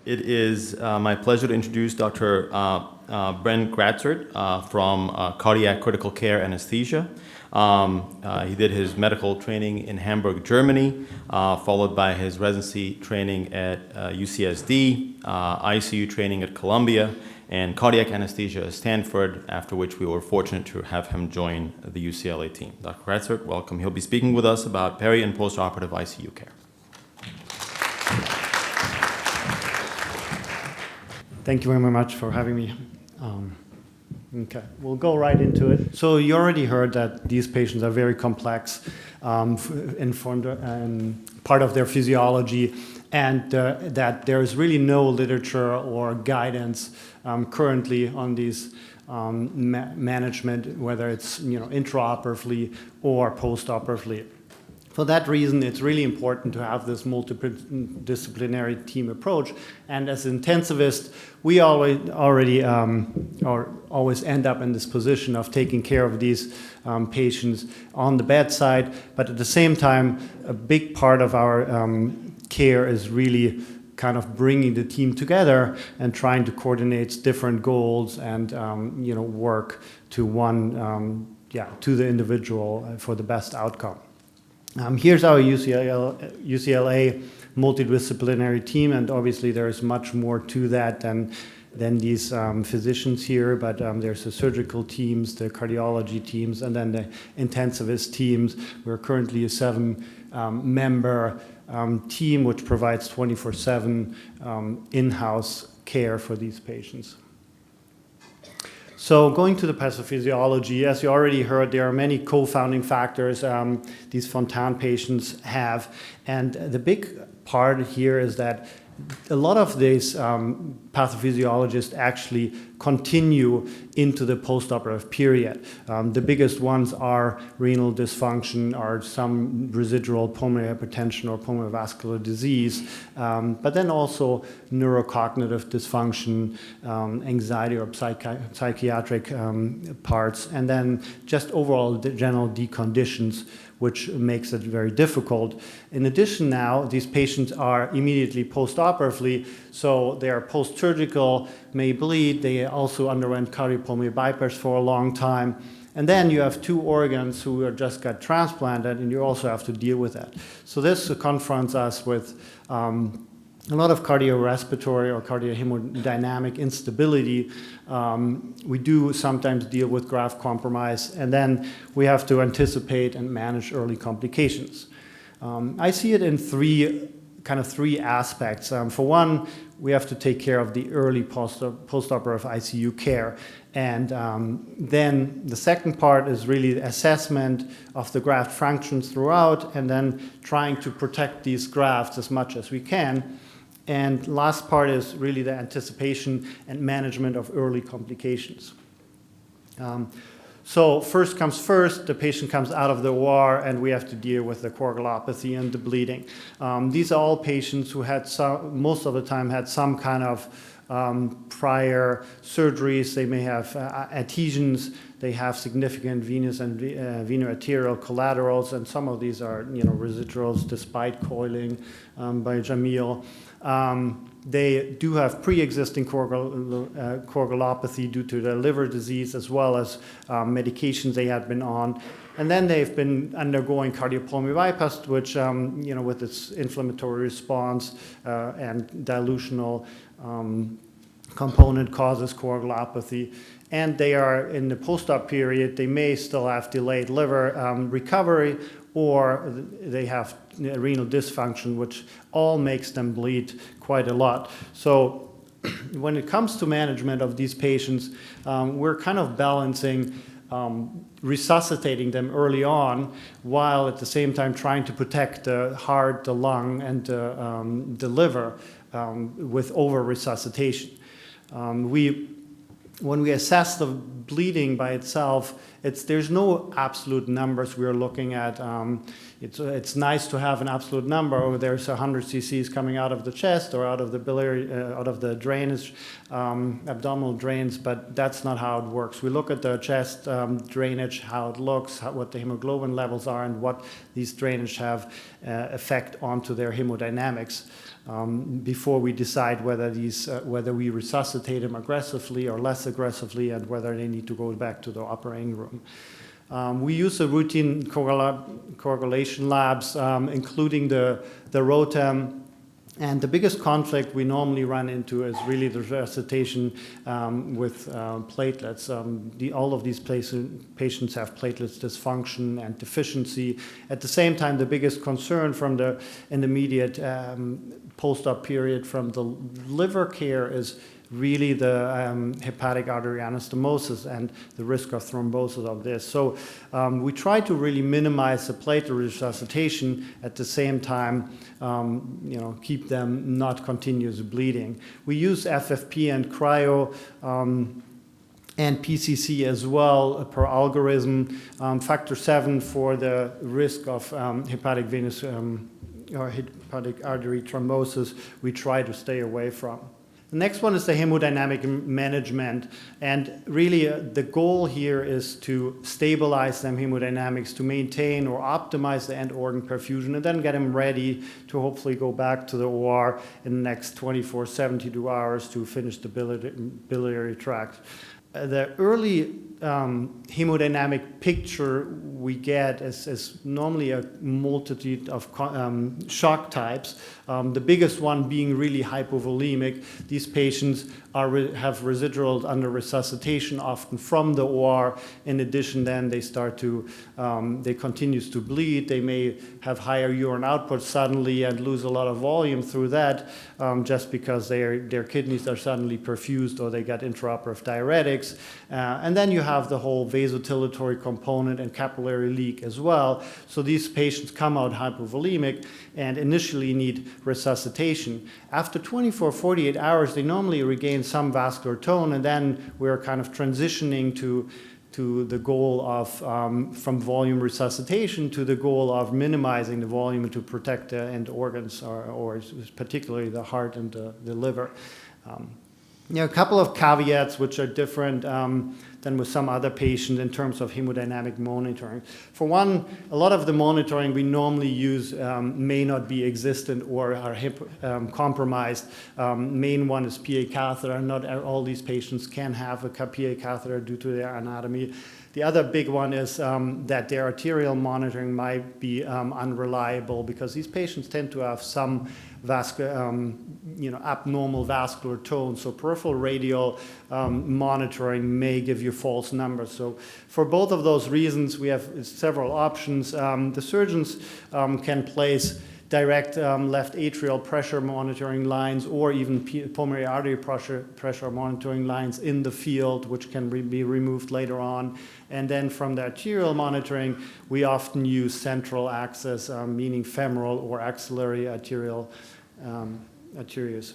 It is my pleasure to introduce Dr. Brent Kratzert from Cardiac Critical Care Anesthesia. He did his medical training in Hamburg, Germany, followed by his residency training at UCSD, ICU training at Columbia, and cardiac anesthesia at Stanford, after which we were fortunate to have him join the UCLA team. Dr. Kratzert, welcome. He'll be speaking with us about peri and postoperative ICU care. Thank you very much for having me. Okay, we'll go right into it. So you already heard that these patients are very complex in part of their physiology, and that there is really no literature or guidance currently on these management, whether it's intraoperatively or postoperatively. For that reason, it's really important to have this multidisciplinary team approach. And as intensivists, we always end up in this position of taking care of these patients on the bedside. But at the same time, a big part of our care is really kind of bringing the team together and trying to coordinate different goals and work to to the individual for the best outcome. Here's our UCLA multidisciplinary team, and obviously there is much more to that than these physicians here, but there's the surgical teams, the cardiology teams, and then the intensivist teams. We're currently a 7-member team which provides 24/7 in-house care for these patients. So going to the pathophysiology, as you already heard, there are many co-founding factors these Fontan patients have. And the big part here is that a lot of these pathophysiologists actually continue into the postoperative period. The biggest ones are renal dysfunction or some residual pulmonary hypertension or pulmonary vascular disease, but then also neurocognitive dysfunction, anxiety or psychiatric parts, and then just overall general deconditions, which makes it very difficult. In addition now, these patients are immediately postoperatively, so they are post-surgical, may bleed, they also underwent cardiopulmonary bypass for a long time, and then you have 2 organs who just got transplanted, and you also have to deal with that. So this confronts us with a lot of cardiorespiratory or cardiohemodynamic instability. We do sometimes deal with graft compromise, and then we have to anticipate and manage early complications. I see it in three aspects. For one, we have to take care of the early postoperative ICU care. And then the second part is really the assessment of the graft functions throughout, and then trying to protect these grafts as much as we can. And last part is really the anticipation and management of early complications. So first comes first, the patient comes out of the OR, and we have to deal with the coagulopathy and the bleeding. These are all patients who had most of the time had some kind of prior surgeries. They may have adhesions. They have significant venous and veno-arterial collaterals, and some of these are residuals despite coiling by Jamil. They do have pre-existing coagulopathy due to their liver disease, as well as medications they had been on. And then they've been undergoing cardiopulmonary bypass, which, with its inflammatory response and dilutional component causes coagulopathy. And they are in the post-op period, they may still have delayed liver recovery, or they have renal dysfunction, which all makes them bleed quite a lot. So when it comes to management of these patients, we're kind of balancing resuscitating them early on, while at the same time trying to protect the heart, the lung, and the liver with over-resuscitation. When we assess the bleeding by itself, there's no absolute numbers we're looking at. It's nice to have an absolute number. Oh, there's 100 cc's coming out of the chest or out of the biliary, out of the drainage, abdominal drains, but that's not how it works. We look at the chest drainage, how it looks, what the hemoglobin levels are, and what these drainage have effect onto their hemodynamics before we decide whether we resuscitate them aggressively or less aggressively, and whether they need to go back to the operating room. We use the routine coagulation labs, including the ROTEM. And the biggest conflict we normally run into is really the resuscitation with platelets. All of these patients have platelets dysfunction and deficiency. At the same time, the biggest concern from the intermediate post-op period from the liver care is really the hepatic artery anastomosis and the risk of thrombosis of this. So we try to really minimize the platelet resuscitation, at the same time keep them not continuous bleeding. We use FFP and cryo and PCC as well per algorithm. Factor 7 for the risk of hepatic venous or hepatic artery thrombosis we try to stay away from. The next one is the hemodynamic management, and really the goal here is to stabilize them hemodynamics, to maintain or optimize the end organ perfusion, and then get them ready to hopefully go back to the OR in the next 24, 72 hours to finish the biliary tract. The early hemodynamic picture we get is normally a multitude of shock types. The biggest one being really hypovolemic. These patients have residual under resuscitation, often from the OR. In addition, then they continues to bleed. They may have higher urine output suddenly and lose a lot of volume through that, just because their kidneys are suddenly perfused or they got intraoperative diuretics. And then you have the whole vasodilatory component and capillary leak as well. So these patients come out hypovolemic and initially need resuscitation. After 24, 48 hours, they normally regain some vascular tone, and then we're kind of transitioning to the goal of, from volume resuscitation to the goal of minimizing the volume to protect the end organs, or particularly the heart and the liver. A couple of caveats which are different than with some other patients in terms of hemodynamic monitoring. For one, a lot of the monitoring we normally use may not be existent or are compromised. Main one is PA catheter. Not all these patients can have a PA catheter due to their anatomy. The other big one is that their arterial monitoring might be unreliable, because these patients tend to have some abnormal vascular tone. So peripheral radial monitoring may give you false numbers. So for both of those reasons, we have several options. The surgeons can place direct left atrial pressure monitoring lines, or even pulmonary artery pressure monitoring lines in the field, which can be removed later on. And then from the arterial monitoring, we often use central access, meaning femoral or axillary arterial arterials.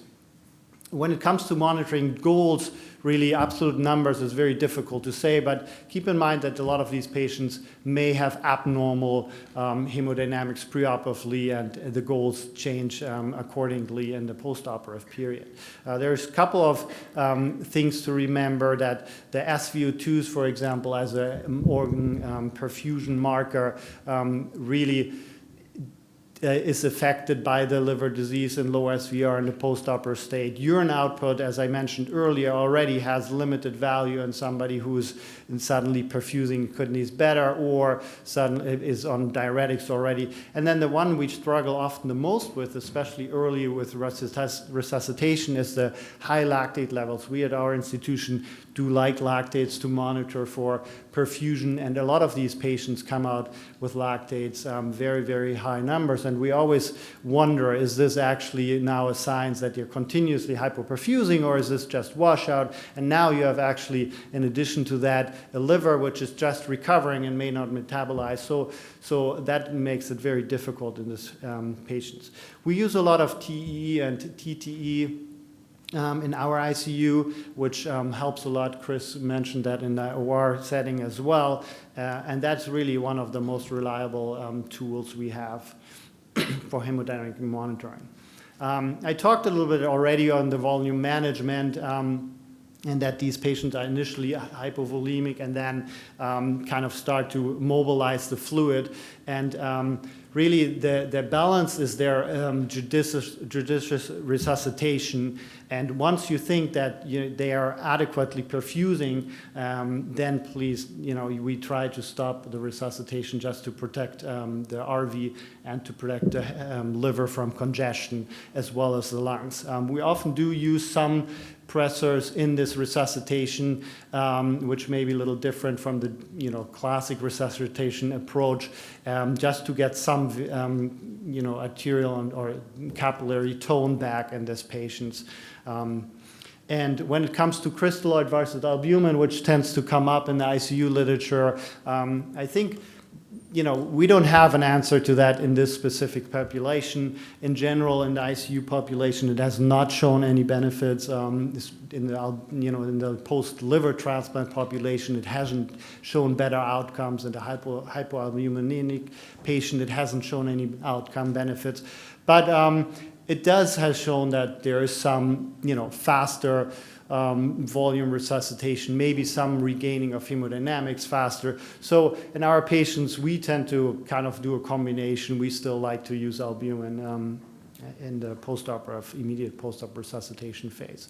When it comes to monitoring goals, really absolute numbers is very difficult to say, but keep in mind that a lot of these patients may have abnormal hemodynamics preoperatively, and the goals change accordingly in the postoperative period. There's a couple of things to remember, that the SVO2s, for example, as an organ perfusion marker, really is affected by the liver disease and low SVR in the postoperative state. Urine output, as I mentioned earlier, already has limited value in somebody who's suddenly perfusing kidneys better, or suddenly is on diuretics already. And then the one we struggle often the most with, especially early with resuscitation, is the high lactate levels. We at our institution do like lactates to monitor for perfusion, and a lot of these patients come out with lactates very, very high numbers. And we always wonder, is this actually now a sign that you're continuously hypoperfusing, or is this just washout? And now you have actually, in addition to that, a liver which is just recovering and may not metabolize. So that makes it very difficult in this patients. We use a lot of TEE and TTE in our ICU, which helps a lot. Chris mentioned that in the OR setting as well, and that's really one of the most reliable tools we have for hemodynamic monitoring. I talked a little bit already on the volume management, and that these patients are initially hypovolemic and then kind of start to mobilize the fluid. And really the balance is their judicious resuscitation. And once you think that they are adequately perfusing, then please, we try to stop the resuscitation just to protect the RV and to protect the liver from congestion as well as the lungs. We often do use some pressors in this resuscitation, which may be a little different from the classic resuscitation approach, just to get some arterial or capillary tone back in these patients. And when it comes to crystalloid versus albumin, which tends to come up in the ICU literature, I think we don't have an answer to that in this specific population. In general, in the ICU population, it has not shown any benefits. In the post-liver transplant population, it hasn't shown better outcomes. In the hypoalbuminemic patient, it hasn't shown any outcome benefits. But it has shown that there is some, faster volume resuscitation, maybe some regaining of hemodynamics faster. So in our patients, we tend to kind of do a combination. We still like to use albumin in the immediate post-op resuscitation phase.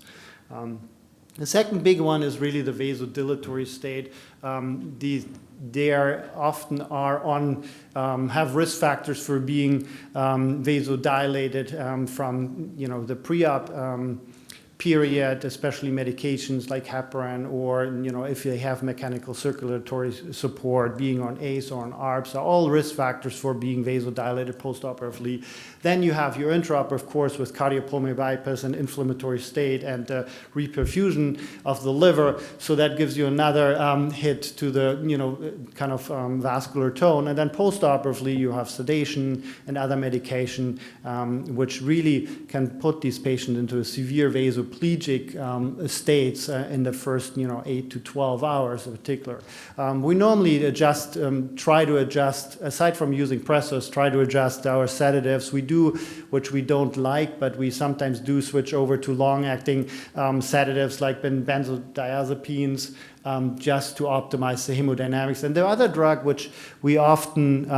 The second big one is really the vasodilatory state. They often have risk factors for being vasodilated from the pre-op period, especially medications like heparin, or if they have mechanical circulatory support, being on ACE or on ARBs, are all risk factors for being vasodilated postoperatively. Then you have your intraoperative course with cardiopulmonary bypass and inflammatory state and reperfusion of the liver. So that gives you another hit to the kind of vascular tone. And then postoperatively you have sedation and other medication, which really can put these patients into a severe vasoplegic states in the first 8 to 12 hours in particular. We normally try to adjust, aside from using pressors, try to adjust our sedatives. We do, which we don't like, but we sometimes do switch over to long-acting sedatives like benzodiazepines, just to optimize the hemodynamics. And the other drug which we often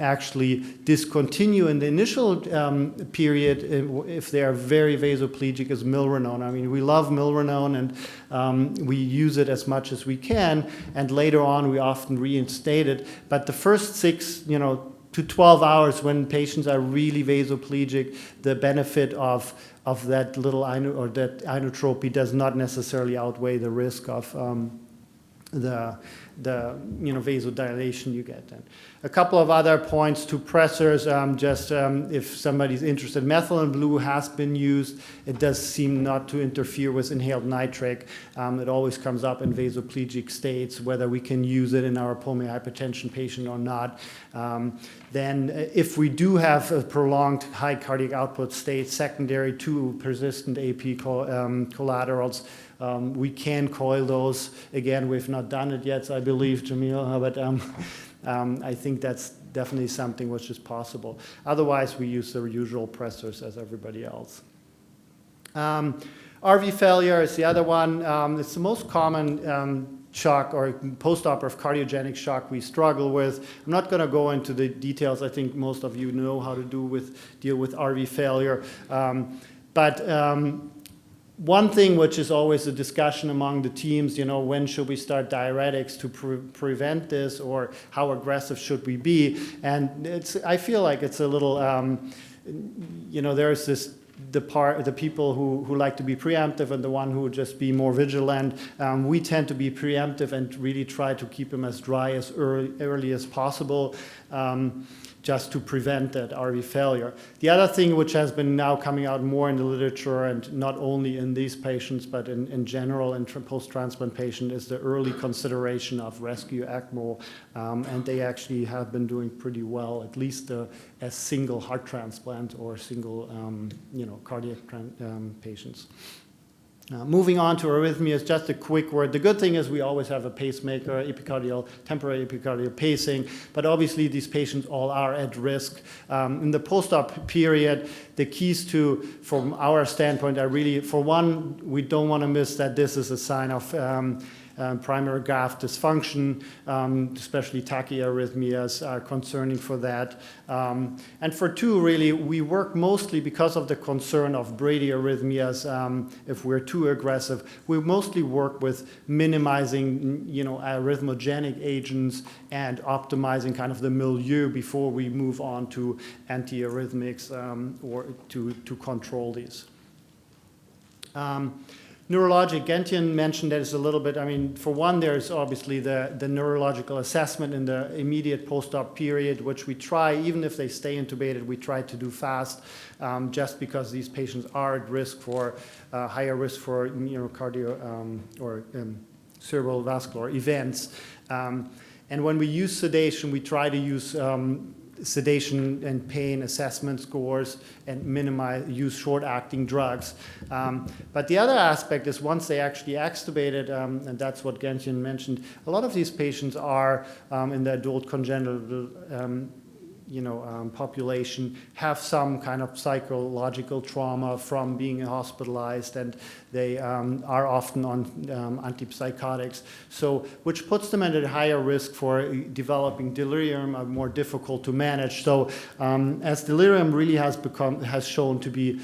actually discontinue in the initial period if they are very vasoplegic is milrinone. I mean, we love milrinone and we use it as much as we can, and later on we often reinstate it. But the first 6 to 12 hours when patients are really vasoplegic, the benefit of that little that inotropy does not necessarily outweigh the risk of the vasodilation you get. And a couple of other points to pressors, if somebody's interested, methylene blue has been used. It does seem not to interfere with inhaled nitric. It always comes up in vasoplegic states, whether we can use it in our pulmonary hypertension patient or not. Then if we do have a prolonged high cardiac output state secondary to persistent AP collaterals, we can coil those. Again, we've not done it yet, I believe, Jamil, but I think that's definitely something which is possible. Otherwise, we use the usual pressors as everybody else. RV failure is the other one. It's the most common shock or postoperative cardiogenic shock we struggle with. I'm not going to go into the details. I think most of you know how to deal with RV failure. One thing which is always a discussion among the teams, when should we start diuretics to prevent this, or how aggressive should we be? And I feel like it's a little, there's the people who like to be preemptive and the one who would just be more vigilant. We tend to be preemptive and really try to keep them as dry as early as possible. Just to prevent that RV failure. The other thing which has been now coming out more in the literature, and not only in these patients, but in general in post-transplant patient, is the early consideration of rescue ECMO, and they actually have been doing pretty well, at least as single heart transplant or single cardiac patients. Moving on to arrhythmias, just a quick word. The good thing is we always have a pacemaker, temporary epicardial pacing, but obviously these patients all are at risk. In the post-op period, the keys from our standpoint, are really, for one, we don't want to miss that this is a sign of primary graft dysfunction, especially tachyarrhythmias are concerning for that. And for two, really, we work mostly because of the concern of bradyarrhythmias. If we're too aggressive, we mostly work with minimizing, arrhythmogenic agents and optimizing kind of the milieu before we move on to antiarrhythmics or to control these. Neurologic, Gentian mentioned that it's a little bit, for one, there's obviously the neurological assessment in the immediate post-op period, which we try, even if they stay intubated, we try to do fast, just because these patients are at risk for, higher risk for cardio or cerebral vascular events. And when we use sedation, we try to use sedation and pain assessment scores and use short-acting drugs. But the other aspect is once they actually extubated, and that's what Gentian mentioned, a lot of these patients are in the adult congenital population have some kind of psychological trauma from being hospitalized, and they are often on antipsychotics, so which puts them at a higher risk for developing delirium, are more difficult to manage. So as delirium really has shown to be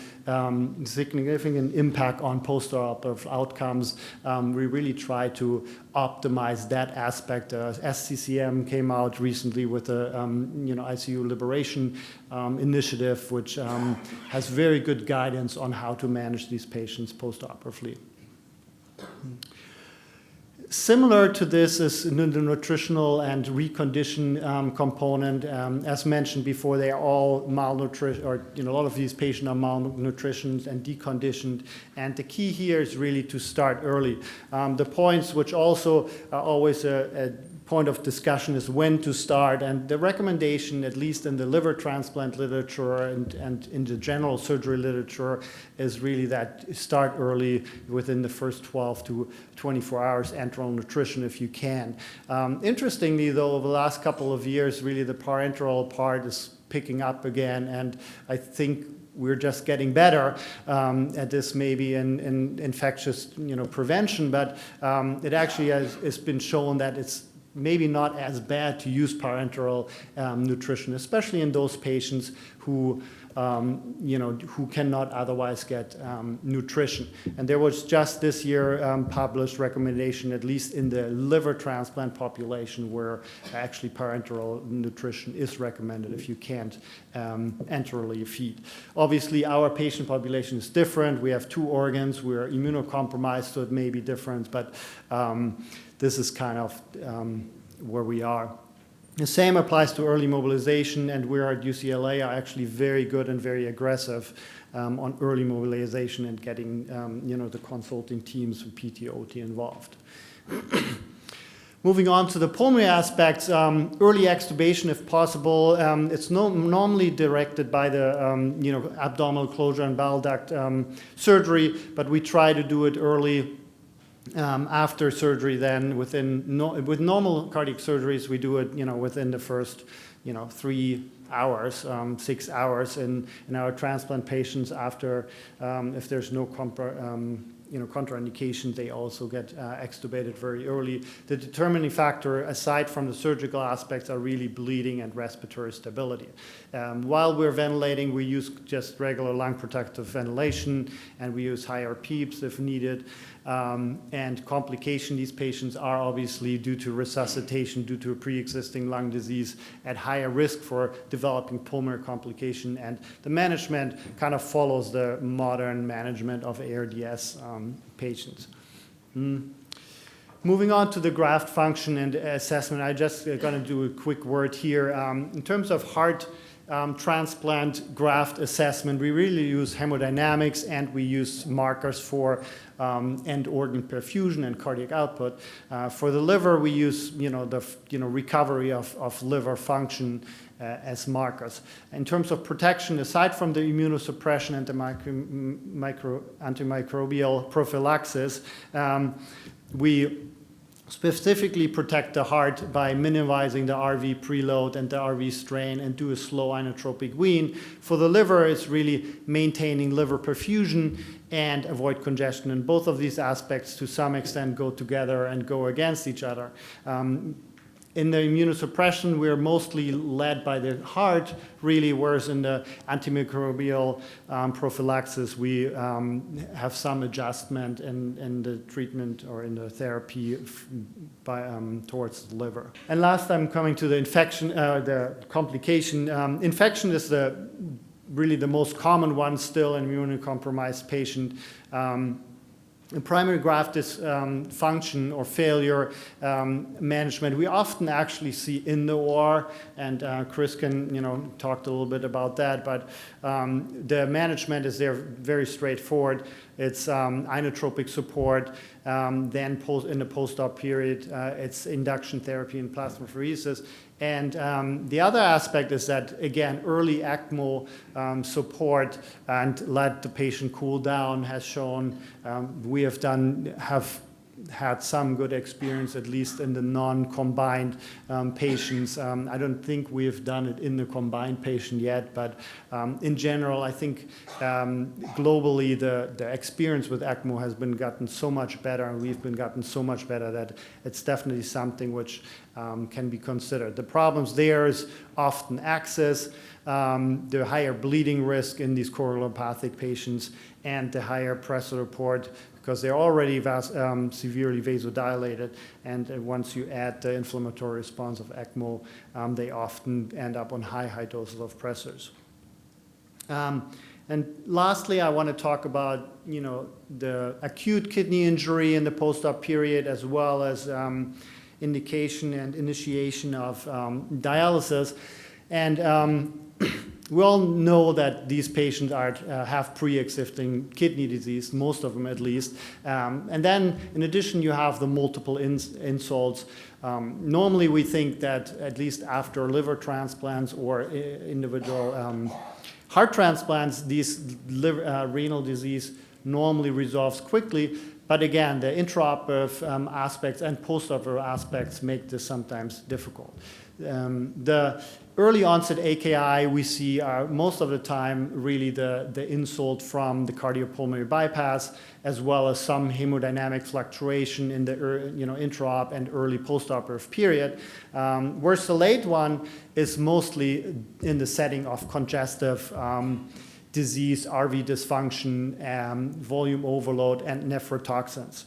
significant impact on post-operative outcomes, we really try to optimize that aspect. SCCM came out recently with a ICU liberation initiative, which has very good guidance on how to manage these patients post-operatively. Similar to this is the nutritional and recondition component. As mentioned before, they are all malnutrition, or a lot of these patients are malnutritioned and deconditioned. And the key here is really to start early. The points which also are always a point of discussion is when to start, and the recommendation, at least in the liver transplant literature and in the general surgery literature, is really that start early, within the first 12 to 24 hours, enteral nutrition if you can. Interestingly, though, over the last couple of years, really the parenteral part is picking up again, and I think we're just getting better at this, maybe in infectious prevention, but it actually has been shown that it's maybe not as bad to use parenteral nutrition, especially in those patients who cannot otherwise get nutrition. And there was just this year published recommendation, at least in the liver transplant population, where actually parenteral nutrition is recommended if you can't enterally feed. Obviously, our patient population is different. We have two organs. We're immunocompromised, so it may be different, but this is kind of where we are. The same applies to early mobilization, and we at UCLA are actually very good and very aggressive on early mobilization and getting the consulting teams with PT/OT involved. Moving on to the pulmonary aspects, early extubation if possible. It's normally directed by the abdominal closure and bowel duct surgery, but we try to do it early. After surgery, then with normal cardiac surgeries, we do it within the first 3 hours, 6 hours in our transplant patients. After if there's no contraindications, they also get extubated very early. The determining factor, aside from the surgical aspects, are really bleeding and respiratory stability. While we're ventilating, we use just regular lung protective ventilation, and we use higher PEEPs if needed. And complication, these patients are obviously, due to resuscitation, due to a pre-existing lung disease, at higher risk for developing pulmonary complication, and the management kind of follows the modern management of ARDS patients. Moving on to the graft function and assessment, I just going to do a quick word here. In terms of heart transplant graft assessment, we really use hemodynamics, and we use markers for end organ perfusion and cardiac output. For the liver, we use the recovery of liver function as markers. In terms of protection, aside from the immunosuppression and the antimicrobial prophylaxis, we specifically protect the heart by minimizing the RV preload and the RV strain and do a slow inotropic wean. For the liver, it's really maintaining liver perfusion and avoid congestion. And both of these aspects to some extent go together and go against each other. In the immunosuppression, we're mostly led by the heart, really, whereas in the antimicrobial prophylaxis, we have some adjustment in the treatment or in the therapy towards the liver. And last, I'm coming to the infection, the complication. Infection is really the most common one still in immunocompromised patient. In primary graft dysfunction or failure management, we often actually see in the OR, and Chris can talk a little bit about that, but the management is there very straightforward. It's inotropic support, then in the post-op period, it's induction therapy and plasmapheresis. And the other aspect is that, again, early ECMO support and let the patient cool down has shown we have had some good experience, at least in the non-combined patients. I don't think we have done it in the combined patient yet, but in general, I think globally the experience with ECMO has been gotten so much better, and we've been gotten so much better that it's definitely something which can be considered. The problems there is often access, the higher bleeding risk in these coagulopathic patients, and the higher pressure report, because they're already severely vasodilated, and once you add the inflammatory response of ECMO, they often end up on high doses of pressors. And lastly, I want to talk about the acute kidney injury in the post-op period, as well as indication and initiation of dialysis. And we all know that these patients have pre-existing kidney disease, most of them at least. And then, in addition, you have the multiple insults. Normally, we think that at least after liver transplants or individual heart transplants, these renal disease normally resolves quickly. But again, the intraoperative aspects and postoperative aspects make this sometimes difficult. The early onset AKI we see are most of the time really the insult from the cardiopulmonary bypass, as well as some hemodynamic fluctuation in the intraop and early postoperative period. Whereas the late one is mostly in the setting of congestive disease, RV dysfunction, volume overload, and nephrotoxins.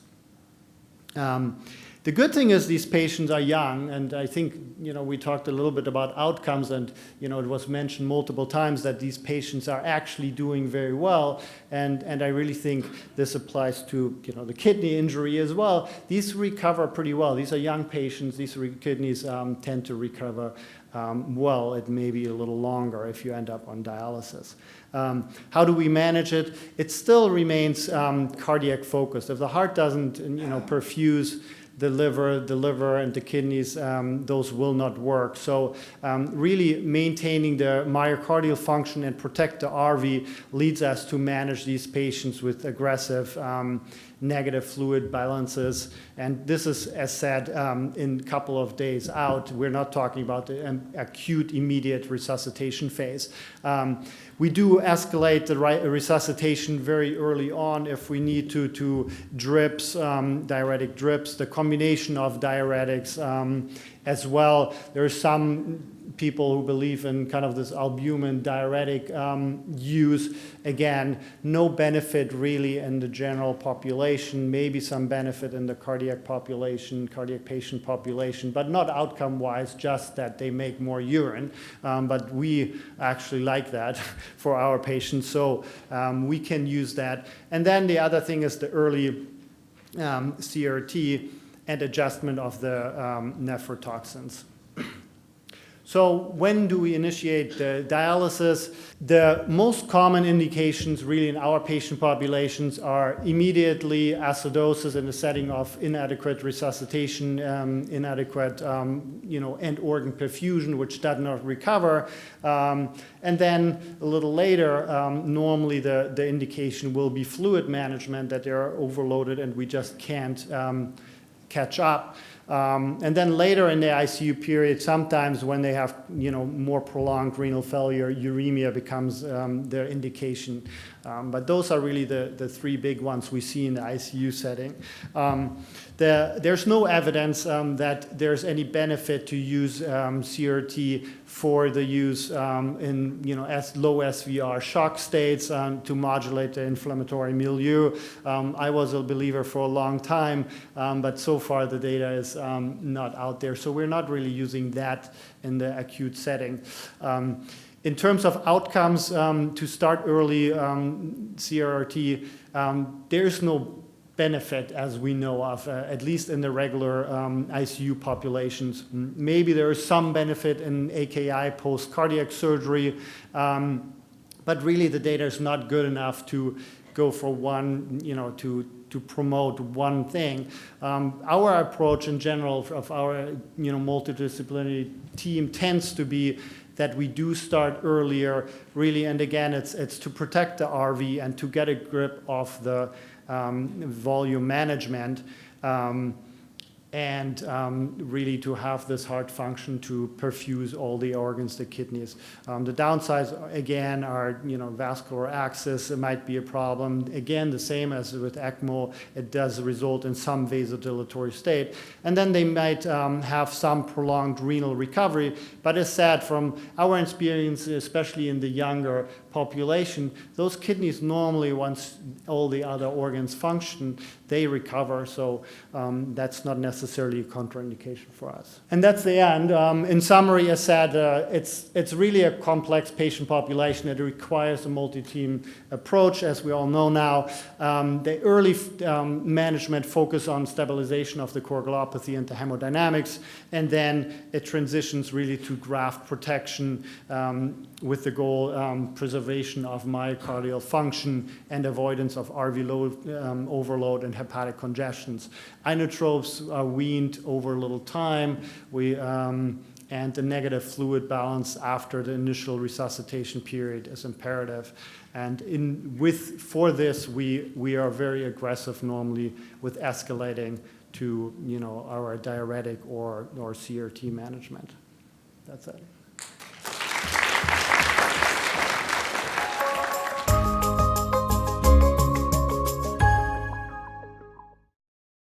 The good thing is these patients are young, and I think we talked a little bit about outcomes, and it was mentioned multiple times that these patients are actually doing very well, and I really think this applies to the kidney injury as well. These recover pretty well. These are young patients. These kidneys tend to recover well. It may be a little longer if you end up on dialysis. How do we manage it? It still remains cardiac focused. If the heart doesn't perfuse the liver and the kidneys, those will not work. So really maintaining the myocardial function and protect the RV leads us to manage these patients with aggressive negative fluid balances. And this is, as said, in a couple of days out. We're not talking about the acute immediate resuscitation phase. We do escalate the resuscitation very early on if we need to drips, diuretic drips, the combination of diuretics as well. There are some people who believe in kind of this albumin diuretic use. Again, no benefit really in the general population, maybe some benefit in the cardiac patient population, but not outcome-wise, just that they make more urine. But we actually like that for our patients, so we can use that. And then the other thing is the early CRT and adjustment of the nephrotoxins. So when do we initiate the dialysis? The most common indications really in our patient populations are immediately acidosis in the setting of inadequate resuscitation, inadequate end organ perfusion, which does not recover. And then a little later, normally the indication will be fluid management, that they are overloaded and we just can't catch up. And then later in the ICU period, sometimes when they have more prolonged renal failure, uremia becomes their indication. But those are really the three big ones we see in the ICU setting. There's no evidence that there's any benefit to use CRT for the use in low SVR shock states to modulate the inflammatory milieu. I was a believer for a long time, but so far the data is not out there. So we're not really using that in the acute setting. In terms of outcomes, to start early CRT, there's no benefit as we know of, at least in the regular ICU populations. Maybe there is some benefit in AKI post-cardiac surgery, but really the data is not good enough to go for one, to promote one thing. Our approach in general of our multidisciplinary team tends to be that we do start earlier, really, and again, it's to protect the RV and to get a grip of the volume management, and really to have this heart function to perfuse all the organs, the kidneys. The downsides, again, are vascular access. It might be a problem. Again, the same as with ECMO, it does result in some vasodilatory state. And then they might have some prolonged renal recovery. But as said, from our experience, especially in the younger population, those kidneys normally, once all the other organs function, they recover. So that's not necessarily a contraindication for us. And that's the end. In summary, as said, it's really a complex patient population. It requires a multi-team approach, as we all know now. The early management focus on stabilization of the coagulopathy and the hemodynamics, and then it transitions really to graft protection with the goal preservation of myocardial function and avoidance of RV load, overload and hepatic congestions. Inotropes are weaned over a little time. And the negative fluid balance after the initial resuscitation period is imperative. And for this, we are very aggressive normally with escalating to our diuretic or CRT management. That's it.